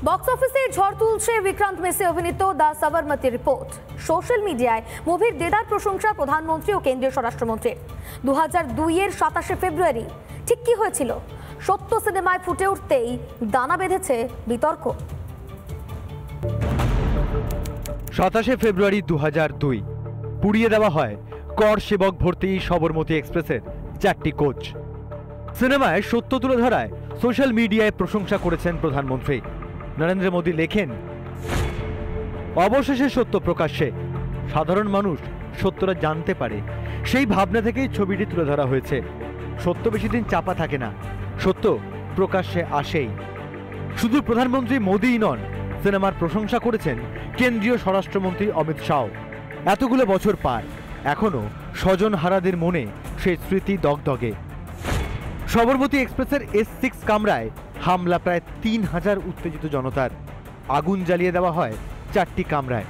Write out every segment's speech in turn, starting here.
Box অফিসে ঝড় তুলছে বিক্রান্ত মেসি অভিনীত দ্য সাবরমতি রিপোর্ট। সোশ্যাল মিডিয়ায় মুভির দেদার প্রশংসা প্রধানমন্ত্রী ও কেন্দ্রীয় স্বরাষ্ট্রমন্ত্রীর। 2002-এর 27শে ফেব্রুয়ারি ঠিক কি হয়েছিল? সত্য সিনেমায় ফুটে উঠতেই দানা বেঁধেছে বিতর্ক। 27শে ফেব্রুয়ারি 2002 পুড়িয়ে দেওয়া হয় কর সেবক ভর্তি সবরমতী এক্সপ্রেসের 4টি কোচ। সিনেমায় সত্য তুলে ধরায় সোশ্যাল মিডিয়ায় প্রশংসা করেছেন প্রধানমন্ত্রী নরেন্দ্র মোদী। লেখেন, অবশেষে সত্য প্রকাশ্যে, সাধারণ মানুষ সত্যটা জানতে পারে, সেই ভাবনা থেকেই ছবিটি তুলে ধরা হয়েছে। সত্য বেশি দিন চাপা থাকে না, সত্য প্রকাশ্যে আসেই। শুধু প্রধানমন্ত্রী মোদীই নন, সিনেমার প্রশংসা করেছেন কেন্দ্রীয় স্বরাষ্ট্রমন্ত্রী অমিত শাহ। এতগুলো বছর পার, এখনো স্বজন হারাদের মনে সেই স্মৃতি দগদগে। সবরমতী এক্সপ্রেসের S6 কামরায় হামলা প্রায় 3000 উত্তেজিত জনতার। আগুন জ্বালিয়ে দেওয়া হয় 4টি কামরায়।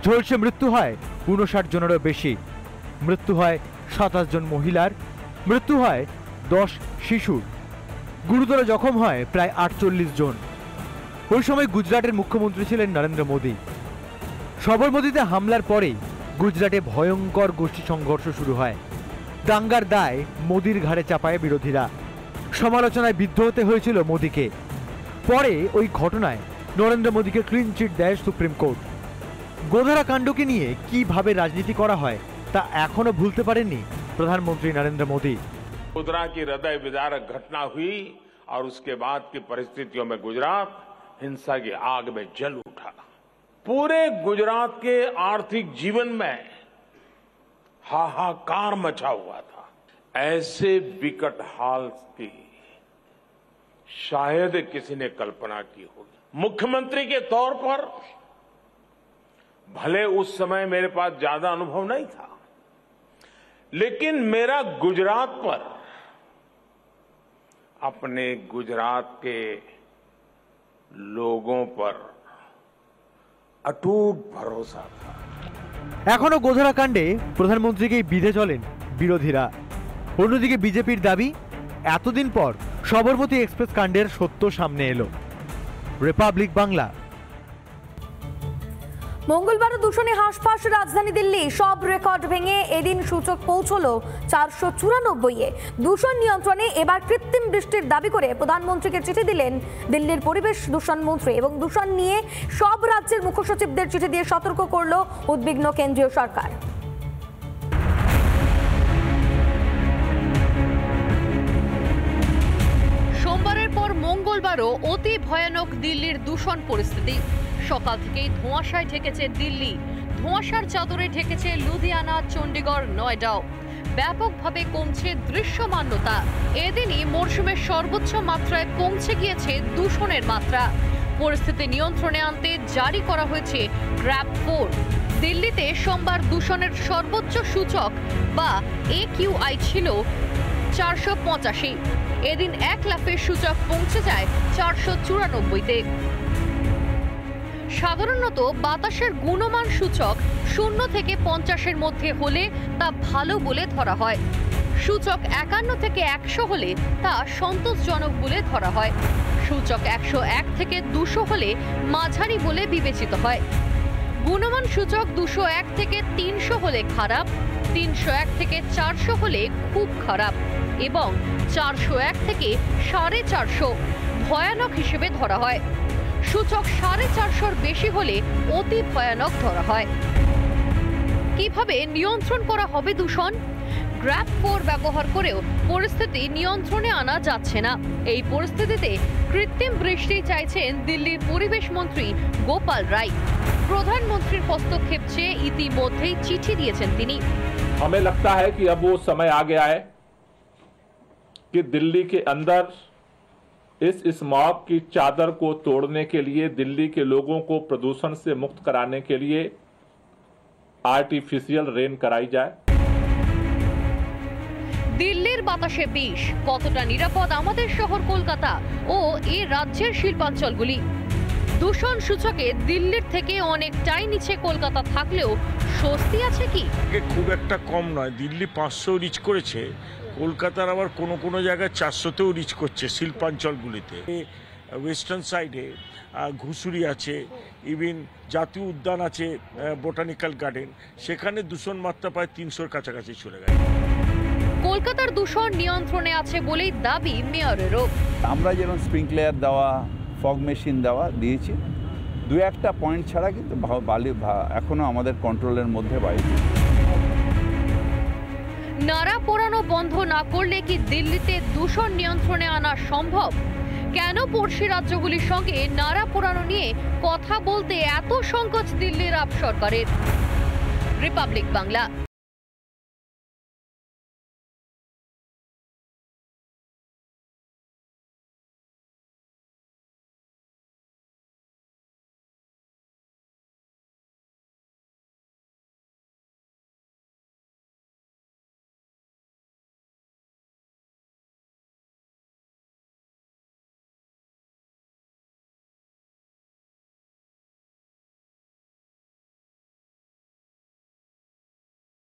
ঝলসে মৃত্যু হয় 59 জনেরও বেশি। মৃত্যু হয় 27 জন মহিলার, মৃত্যু হয় 10 শিশুর, গুরুতর জখম হয় প্রায় 48 জন। ওই সময় গুজরাটের মুখ্যমন্ত্রী ছিলেন নরেন্দ্র মোদী। সবরমতীতে হামলার পরেই গুজরাটে ভয়ঙ্কর গোষ্ঠী সংঘর্ষ শুরু হয়। দাঙ্গার দায় মোদীর ঘাড়ে চাপায় বিরোধীরা। সমালোচনায় বিদ্ধ হতে হয়েছিল মোদীকে। পরে ওই ঘটনায় নরেন্দ্র মোদীকে ক্লিন চিট দেয় সুপ্রিম কোর্ট। গোধরা কাণ্ডকে নিয়ে কিভাবে রাজনীতি করা হয় তা এখনো ভুলতে পারেননি প্রধানমন্ত্রী নরেন্দ্র মোদী। गोधरा की हृदय विदारक घटना हुई और उसके बाद की परिस्थितियों में गुजरात हिंसा की आग में जल उठा। पूरे गुजरात के आर्थिक जीवन में हाहाकार मचा हुआ था। ऐसे विकट हाल की शायद किसी ने कल्पना की होगी। मुख्यमंत्री के तौर पर भले उस समय मेरे पास ज्यादा अनुभव नहीं था, लेकिन मेरा गुजरात पर, अपने गुजरात के लोगों पर अटूट भरोसा था। এখনো গোধরা কাণ্ডে প্রধানমন্ত্রীকেই বিধে চলেন বিরোধীরা। অন্যদিকে বিজেপির দাবি, এতদিন পর সবরমতী এক্সপ্রেস কাণ্ডের সত্য সামনে এলো। রিপাবলিক বাংলা। মঙ্গলবার দূষণে হাঁসফাঁস রাজধানী দিল্লি। সব রেকর্ড ভেঙে এদিন সূচক পৌঁছলো 494-এ। দূষণ নিয়ন্ত্রণে এবার কৃত্রিম বৃষ্টির দাবি করে প্রধানমন্ত্রীকে চিঠি দিলেন দিল্লির পরিবেশ দূষণ মন্ত্রী এবং দূষণ নিয়ে সব রাজ্যের মুখ্য সচিবদের চিঠি দিয়ে সতর্ক করল উদ্বিগ্ন কেন্দ্রীয় সরকার। সোমবারের পর মঙ্গলবারও অতি ভয়ানক দিল্লির দূষণ পরিস্থিতি। সকাল থেকেই ধোঁয়াশায় ঢেকেছে দিল্লি। ধোঁয়াশার চাদরে ঢেকেছে লুধিয়ানা, চণ্ডীগড়, নয়ডাও। ব্যাপকভাবে কমছে দৃশ্যমানতা। এদিনই মরশুমের সর্বোচ্চ মাত্রায় পৌঁছে গিয়েছে দূষণের মাত্রা। পরিস্থিতি নিয়ন্ত্রণে আনতে জারি করা হয়েছে গ্র্যাপ 4। দিল্লিতে সোমবার দূষণের সর্বোচ্চ সূচক বা AQI ছিল 485। এদিন এক লাফে সূচক পৌঁছে যায় 494-তে। সাধারণত বাতাসের গুণমান সূচক 0 থেকে 50-এর মধ্যে হলে তা ভালো বলে ধরা হয়। সূচক 51 থেকে 100 হলে তা সন্তোষজনক বলে ধরা হয়। সূচক 101 থেকে 200 হলে মাঝারি বলে বিবেচিত হয়। গুণমান সূচক 201 থেকে 300 হলে খারাপ, 301 থেকে 400 হলে খুব খারাপ এবং 401 থেকে 450 ভয়ানক হিসেবে ধরা হয়। সূচক 450-র বেশি হলে অতি ভয়ানক ধরা হয়। কিভাবে নিয়ন্ত্রণ করা হবে দূষণ? গ্র্যাপ 4 ব্যবহার করেও পরিস্থিতি নিয়ন্ত্রণে আনা যাচ্ছে না। এই পরিস্থিতিতে কৃত্রিম বৃষ্টি চাইছেন দিল্লির পরিবেশ মন্ত্রী গোপাল রায়। প্রধানমন্ত্রীর হস্তক্ষেপ চেয়ে ইতিমধ্যেই চিঠি দিয়েছেন তিনি। हमें लगता है कि अब वो समय आ गया है कि दिल्ली के अंदर इस स्मॉग की चादर को तोड़ने के लिए, दिल्ली के लोगों को प्रदूषण से मुक्त कराने के लिए आर्टिफिशियल रेन कराई जाए। দিল্লির বাতাসে বিষ, কতটা নিরাপদ আমাদের শহর কলকাতা ও এই রাজ্যের শিল্পাঞ্চলগুলি? দূষণ সূচকে দিল্লির থেকে অনেকটাই নিচে কলকাতা থাকলেও স্বস্তি আছে কি? খুব একটা কম নয়। দিল্লি 500 রিচ করেছে, কলকাতার আবার কোনো কোনো জায়গায় 400তেও রিচ করছে শিল্পাঞ্চলগুলিতে। ওয়েস্টার্ন সাইডে ঘুষুরি আছে, ইভিন জাতীয় উদ্যান আছে, বোটানিক্যাল গার্ডেন, সেখানে দূষণ মাত্রা প্রায় 300-র কাছাকাছি চলে গেছে। কলকাতার দূষণ নিয়ন্ত্রণে আছে বলেই দাবি মেয়রেরও। আমরা যেমন স্প্রিংকলার দেওয়া, ফগ মেশিন দেওয়া দিয়েছি, দু একটা পয়েন্ট ছাড়া কিন্তু এখনো আমাদের কন্ট্রোলের মধ্যে বাইরে। নাড়া পোড়ানো বন্ধ না করলে কি দিল্লিতে দূষণ নিয়ন্ত্রণে আনা সম্ভব? কেন পড়শি রাজ্যগুলির সঙ্গে নাড়া পোড়ানো নিয়ে কথা বলতে এত সংকোচ দিল্লির আপ সরকারের? রিপাবলিক বাংলা।